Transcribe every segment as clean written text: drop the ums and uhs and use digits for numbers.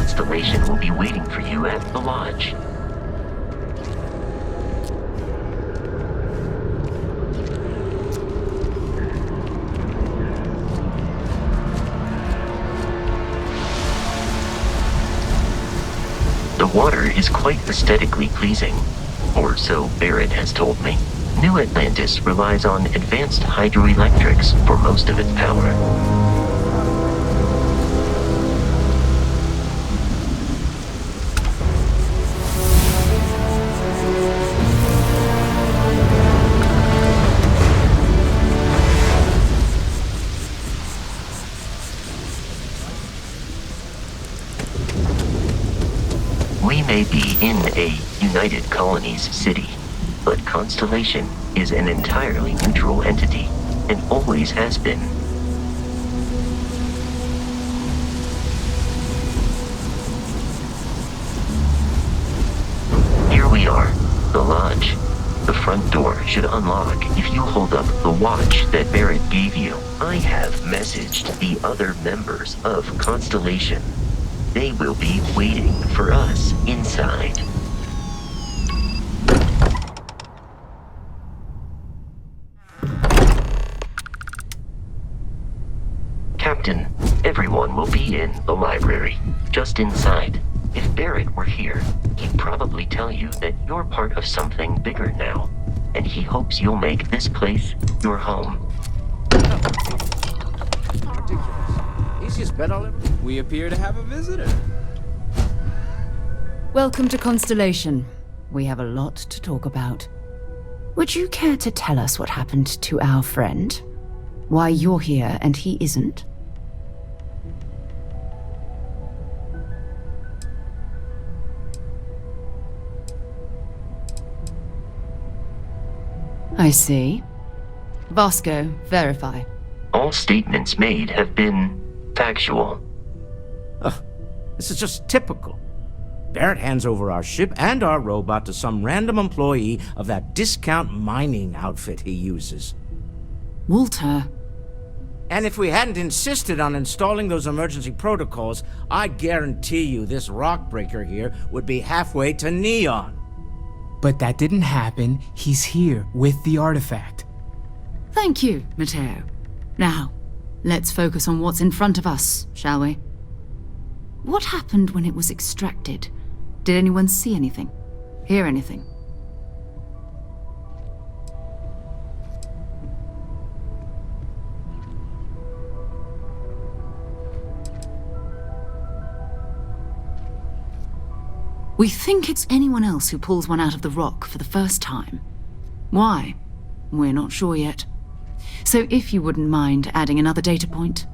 Constellation will be waiting for you at the lodge. The water is quite aesthetically pleasing, or so Barrett has told me. New Atlantis relies on advanced hydroelectrics for most of its power. We may be in a United Colonies city, but Constellation is an entirely neutral entity, and always has been. Here we are, the lodge. The front door should unlock if you hold up the watch that Barrett gave you. I have messaged the other members of Constellation. They will be waiting for us inside. Captain, everyone will be in the library, just inside. If Barrett were here, he'd probably tell you that you're part of something bigger now, and he hopes you'll make this place your home. Easiest bet I'll ever... We appear to have a visitor. Welcome to Constellation. We have a lot to talk about. Would you care to tell us what happened to our friend? Why you're here and he isn't? I see. Vasco, verify. All statements made have been factual. This is just typical. Barrett hands over our ship and our robot to some random employee of that discount mining outfit he uses. Walter. And if we hadn't insisted on installing those emergency protocols, I guarantee you this rock breaker here would be halfway to Neon. But that didn't happen. He's here with the artifact. Thank you, Matteo. Now, let's focus on what's in front of us, shall we? What happened when it was extracted? Did anyone see anything? Hear anything? We think it's anyone else who pulls one out of the rock for the first time. Why? We're not sure yet. So if you wouldn't mind adding another data point.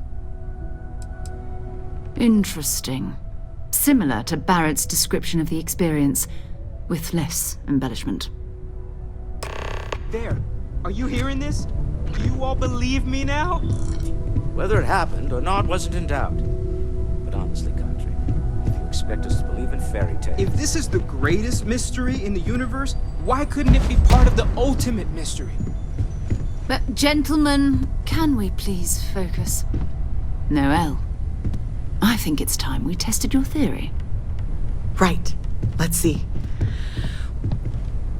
Interesting. Similar to Barrett's description of the experience, with less embellishment. There. Are you hearing this? Do you all believe me now? Whether it happened or not wasn't in doubt. But honestly, Country, if you expect us to believe in fairy tales... If this is the greatest mystery in the universe, why couldn't it be part of the ultimate mystery? But gentlemen, can we please focus? Noel, I think it's time we tested your theory. Right. Let's see.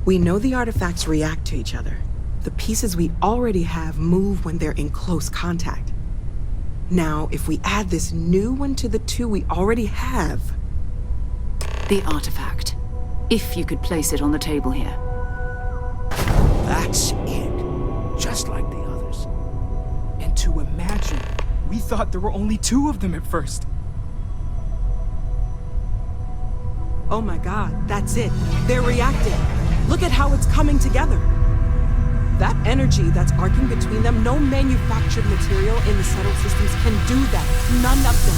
We know the artifacts react to each other. The pieces we already have move when they're in close contact. Now, if we add this new one to the two we already have... The artifact. If you could place it on the table here. That's it. Just like the others. And to imagine, we thought there were only 2 of them at first. Oh my god, that's it. They're reacting. Look at how it's coming together. That energy that's arcing between them, no manufactured material in the settled systems can do that. None of them.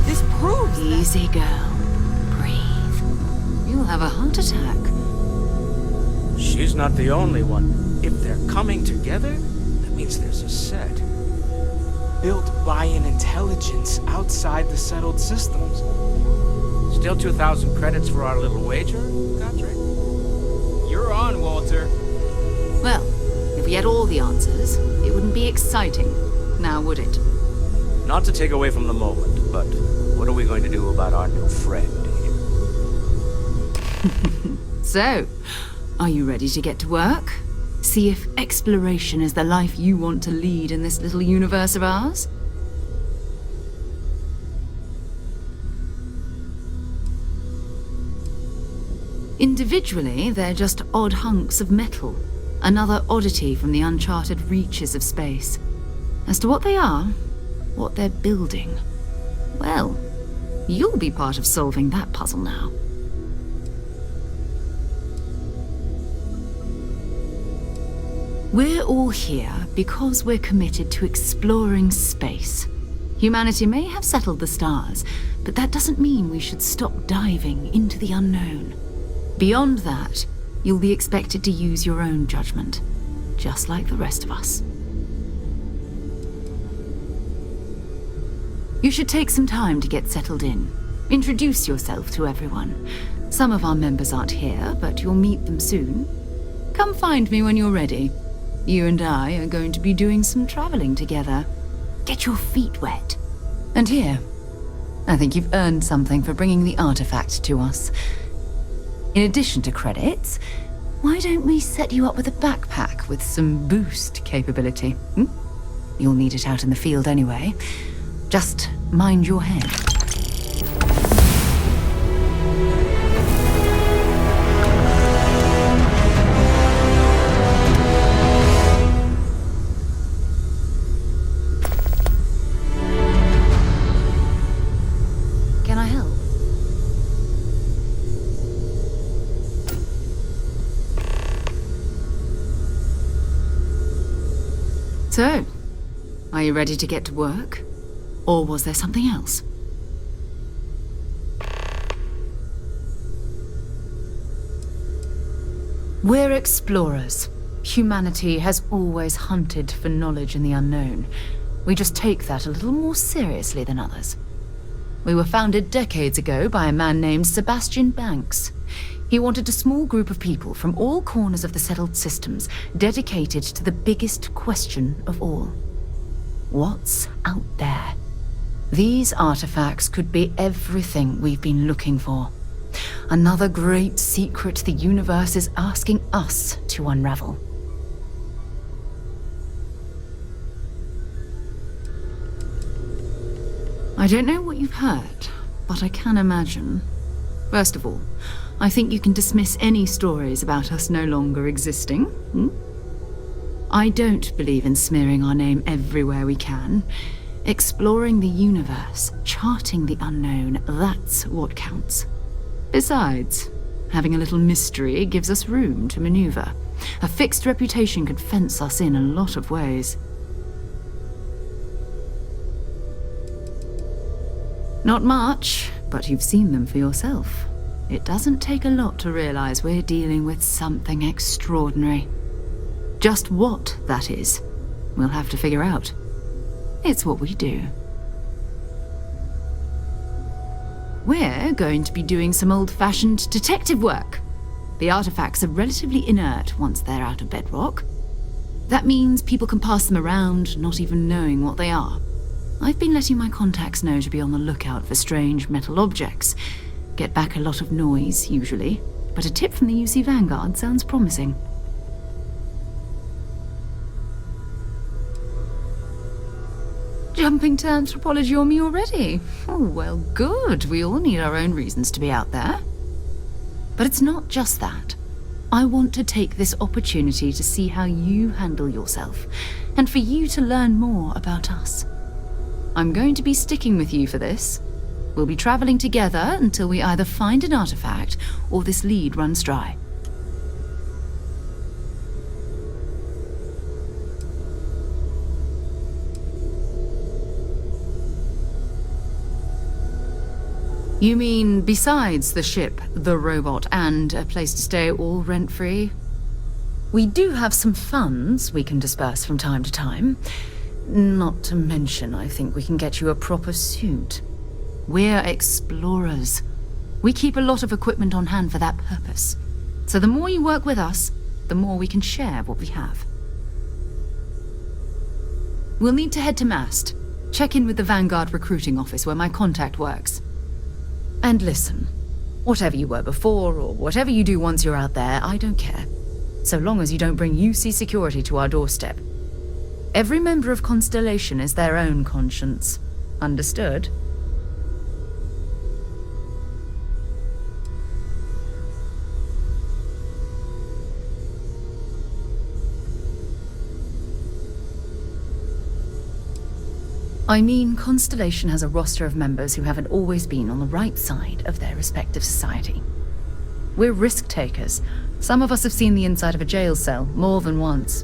This proves Easy, girl. Breathe. You'll have a heart attack. She's not the only one. If they're coming together, that means there's a set. Built by an intelligence outside the settled systems. Still 2,000 credits for our little wager, Godric? You're on, Walter. Well, if we had all the answers, it wouldn't be exciting, now would it? Not to take away from the moment, but What are we going to do about our new friend here? So, are you ready to get to work? See if exploration is the life you want to lead in this little universe of ours? Individually, they're just odd hunks of metal. Another oddity from the uncharted reaches of space. As to what they are, what they're building, well, you'll be part of solving that puzzle now. We're all here because we're committed to exploring space. Humanity may have settled the stars, but that doesn't mean we should stop diving into the unknown. Beyond that, you'll be expected to use your own judgment, just like the rest of us. You should take some time to get settled in. Introduce yourself to everyone. Some of our members aren't here, but you'll meet them soon. Come find me when you're ready. You and I are going to be doing some traveling together. Get your feet wet. And here, I think you've earned something for bringing the artifact to us. In addition to credits, why don't we set you up with a backpack with some boost capability? You'll need it out in the field anyway. Just mind your head. Can I help? So, are you ready to get to work? Or was there something else? We're explorers. Humanity has always hunted for knowledge in the unknown. We just take that a little more seriously than others. We were founded decades ago by a man named Sebastian Banks. He wanted a small group of people from all corners of the settled systems dedicated to the biggest question of all. What's out there? These artifacts could be everything we've been looking for. Another great secret the universe is asking us to unravel. I don't know what you've heard, but I can imagine. First of all, I think you can dismiss any stories about us no longer existing. I don't believe in smearing our name everywhere we can. Exploring the universe, charting the unknown, that's what counts. Besides, having a little mystery gives us room to maneuver. A fixed reputation could fence us in a lot of ways. Not much, but you've seen them for yourself. It doesn't take a lot to realize we're dealing with something extraordinary. Just what that is, we'll have to figure out. It's what we do. We're going to be doing some old-fashioned detective work. The artifacts are relatively inert once they're out of bedrock. That means people can pass them around, not even knowing what they are. I've been letting my contacts know to be on the lookout for strange metal objects. Get back a lot of noise, usually, but a tip from the UC Vanguard sounds promising. Jumping to anthropology on me already? Oh, well, good. We all need our own reasons to be out there. But it's not just that. I want to take this opportunity to see how you handle yourself, and for you to learn more about us. I'm going to be sticking with you for this. We'll be traveling together until we either find an artifact or this lead runs dry. You mean besides the ship, the robot, and a place to stay all rent-free? We do have some funds we can disperse from time to time. Not to mention, I think we can get you a proper suit. We're explorers. We keep a lot of equipment on hand for that purpose. So the more you work with us, the more we can share what we have. We'll need to head to Mast. check in with the Vanguard recruiting office where my contact works. And listen, whatever you were before, or whatever you do once you're out there, I don't care. So long as you don't bring UC security to our doorstep. Every member of Constellation is their own conscience. Understood? I mean, Constellation has a roster of members who haven't always been on the right side of their respective society. We're risk takers. Some of us have seen the inside of a jail cell more than once.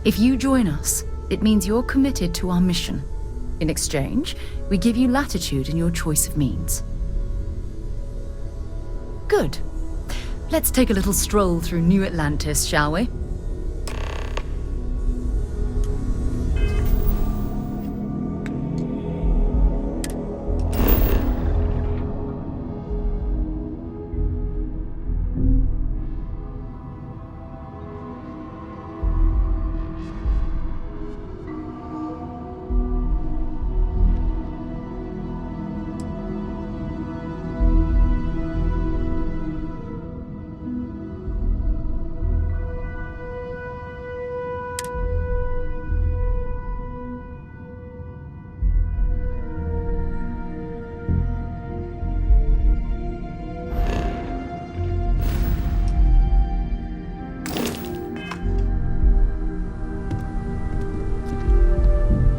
If you join us, it means you're committed to our mission. In exchange, we give you latitude in your choice of means. Good. Let's take a little stroll through New Atlantis, shall we?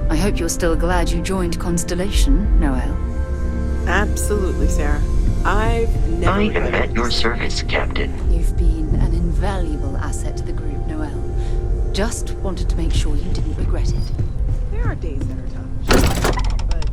I hope you're still glad you joined Constellation, Noel. Absolutely, Sarah. I've never... I am at your service, Captain. You've been an invaluable asset to the group, Noel. Just wanted to make sure you didn't regret it. There are days that are tough. But...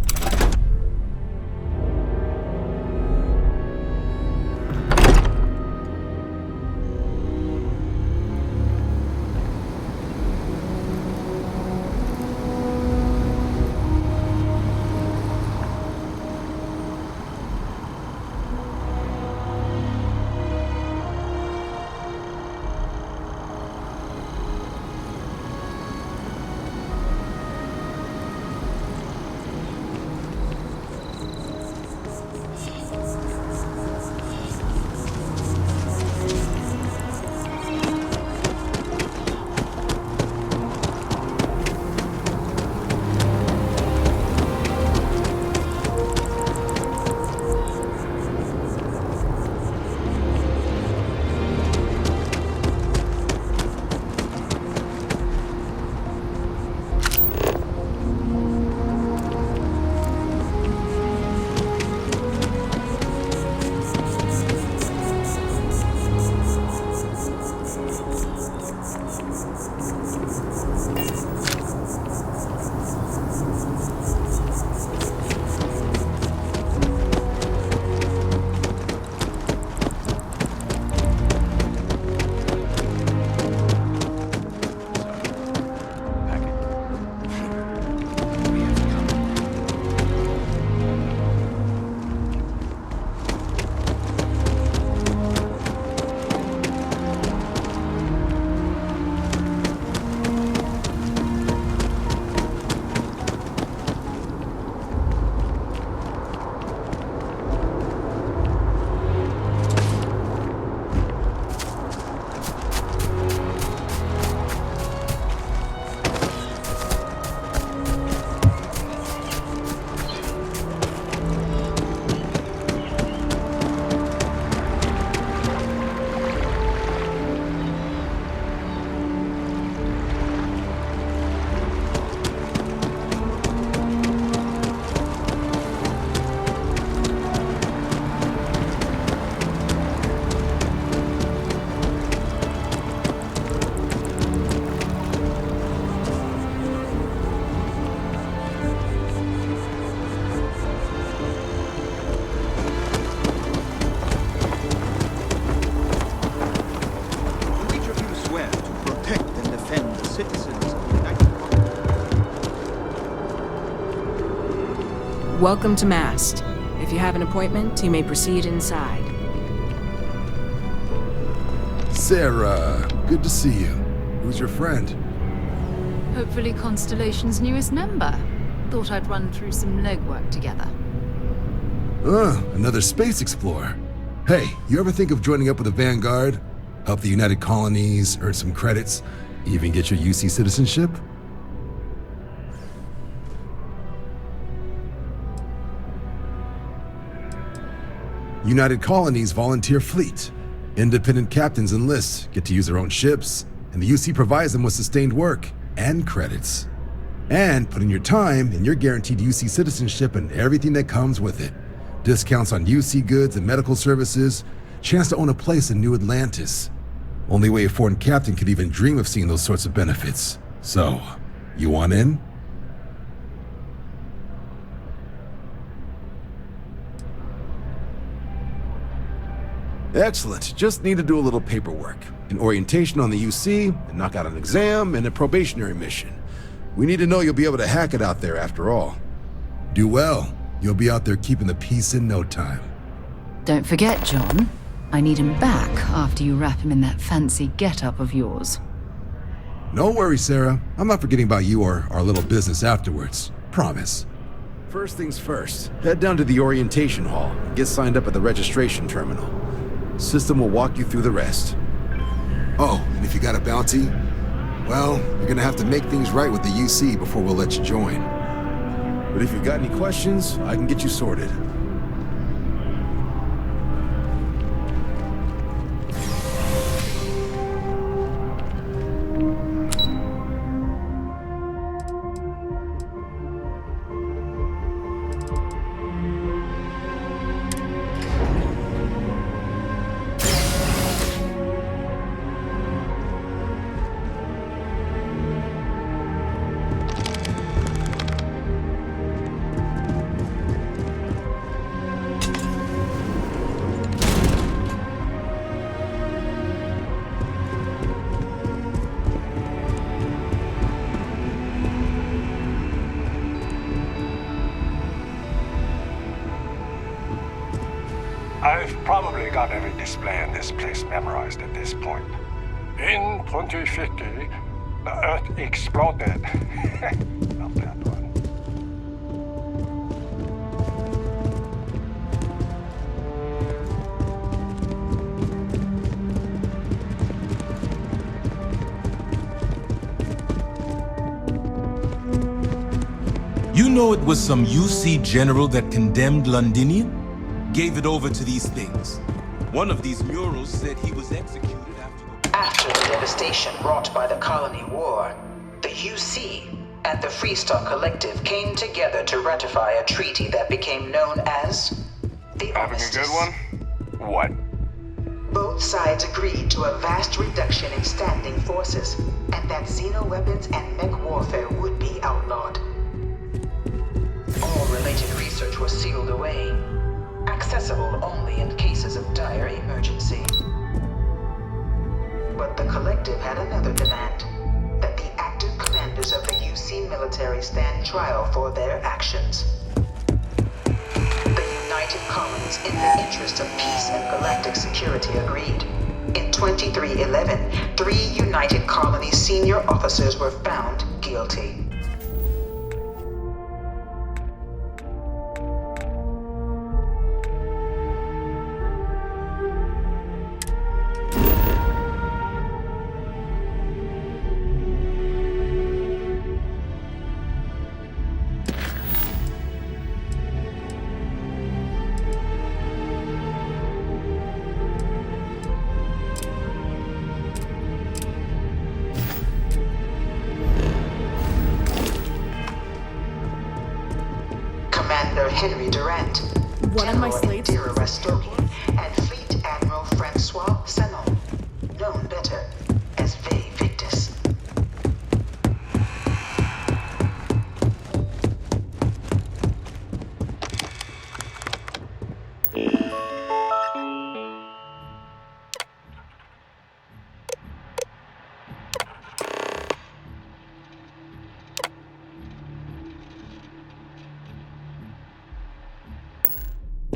Welcome to Mast. If you have an appointment, you may proceed inside. Sarah, good to see you. Who's your friend? Hopefully Constellation's newest member. Thought I'd run through some legwork together. Another space explorer. Hey, you ever think of joining up with the Vanguard? Help the United Colonies, earn some credits, even get your UC citizenship? United Colonies Volunteer Fleet. Independent captains enlist, get to use their own ships, and the UC provides them with sustained work and credits. And put in your time, and you're guaranteed UC citizenship and everything that comes with it. Discounts on UC goods and medical services, chance to own a place in New Atlantis. Only way a foreign captain could even dream of seeing those sorts of benefits. So, you want in? Excellent. Just need to do a little paperwork. An orientation on the UC, and knock out an exam, and a probationary mission. We need to know you'll be able to hack it out there after all. Do well. You'll be out there keeping the peace in no time. Don't forget, John. I need him back after you wrap him in that fancy get-up of yours. No worries, Sarah. I'm not forgetting about you or our little business afterwards. Promise. First things first, head down to the orientation hall and get signed up at the registration terminal. System will walk you through the rest. Oh, and if you got a bounty, well, you're gonna have to make things right with the UC before we'll let you join. But if you've got any questions, I can get you sorted. I've probably got every display in this place memorized at this point. In 2050, the Earth exploded. Not that one. You know it was some UC general that condemned Londinium? Gave it over to these things. One of these murals said he was executed after the devastation wrought by the Colony War, the UC and the Freestar Collective came together to ratify a treaty that became known as the Armistice. Having a good one? What? Both sides agreed to a vast reduction in standing forces, and that xeno-weapons and mech warfare would be outlawed. All related research was sealed away, accessible only in cases of dire emergency. But the Collective had another demand, that the active commanders of the UC military stand trial for their actions. The United Colonies, in the interest of peace and galactic security, agreed. In 2311, 3 United Colonies senior officers were found guilty. Henry Durant, General Indira Rastogi, and Fleet Admiral Francois Sanon, known better as V. Victus.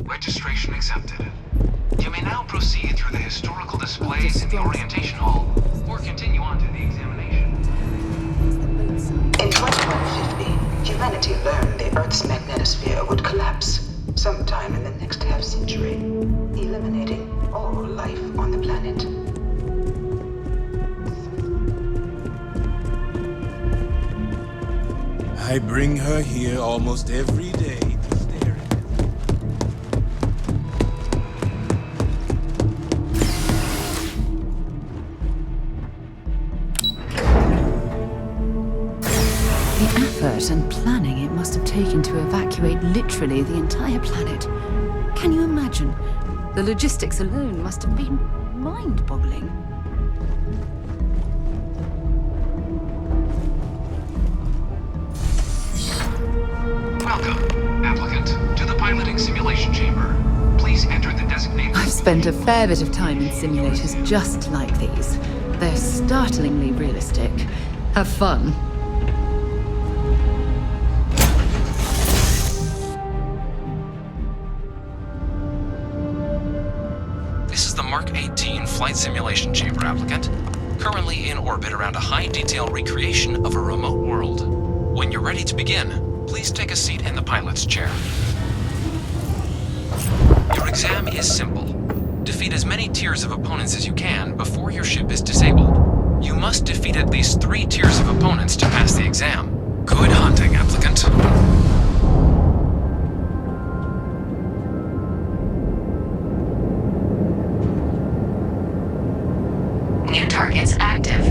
Registration accepted. You may now proceed through the historical displays in the orientation hall, or continue on to the examination. In 2150, humanity humanity learned the Earth's magnetosphere would collapse sometime in the next half-century, eliminating all life on the planet. I bring her here almost every day to stare at. The effort and planning it must have taken to evacuate literally the entire planet. Can you imagine? The logistics alone must have been mind-boggling. Welcome, applicant, to the piloting simulation chamber. Please enter the designated... I've spent a fair bit of time in simulators just like these. They're startlingly realistic. Have fun. This is the Mark 18 flight simulation chamber, applicant. Currently in orbit around a high-detail recreation of a remote world. When you're ready to begin, please take a seat in the pilot's chair. Your exam is simple. Defeat as many tiers of opponents as you can before your ship is disabled. You must defeat at least 3 tiers of opponents to pass the exam. Good hunting, applicant. New targets active.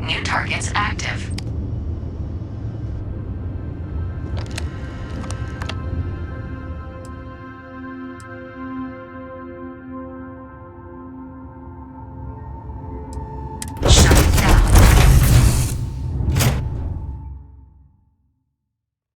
New targets active.